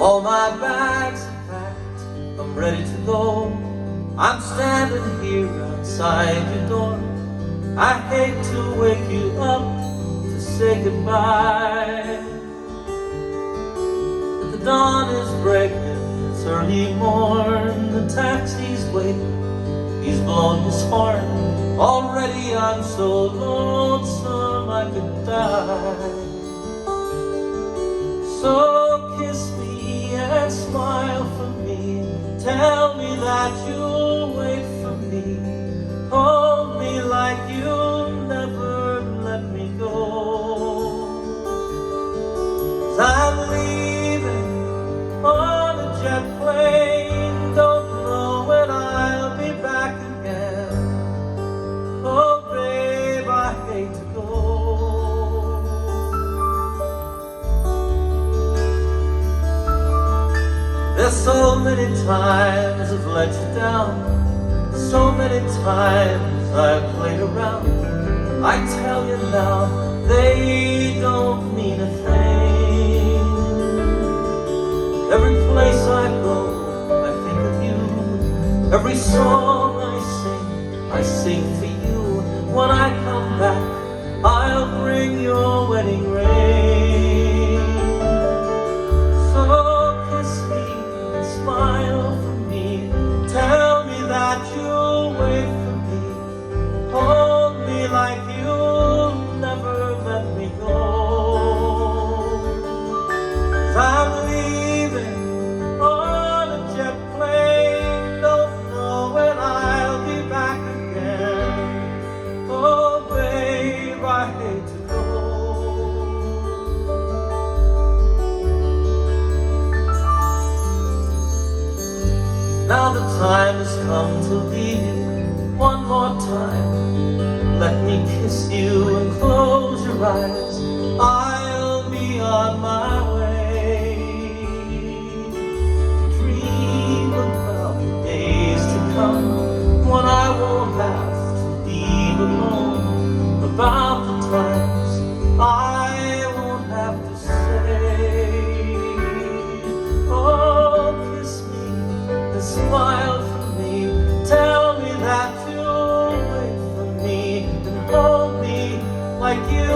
All my bags are packed, I'm ready to go. I'm standing here outside your door. I hate to wake you up to say goodbye, but the dawn is breaking, it's early morn. The taxi's waiting, he's blown his horn. Already I'm so lonesome I could die. So kiss me and smile for me. Tell me that you'll wait for me. Hold me like you'll never let me go. 'Cause I'm leaving on a jet plane. Don't know when I'll be back again. Oh babe, I hate to go. There's so many times I've let you down, so many times I've played around. I tell you now, they don't mean a thing. Every place I go, I think of you. Every song I sing for you. When I come back, I'll bring your wedding ring. So kiss me and smile for me. Tell me that you'll wait for me. Hold me like you'll never let me go. 'Cause I'm leaving on a jet plane. Don't know when I'll be back again. Oh babe, I hate to go. Now the time has come to leave you one more time. Let me kiss you and close your eyes. I'll be on my way. Dream about the days to come when I won't have to leave alone. About the times I won't have to say. Oh, kiss me and smile for me. Tell me that you'll wait for me and hold me like you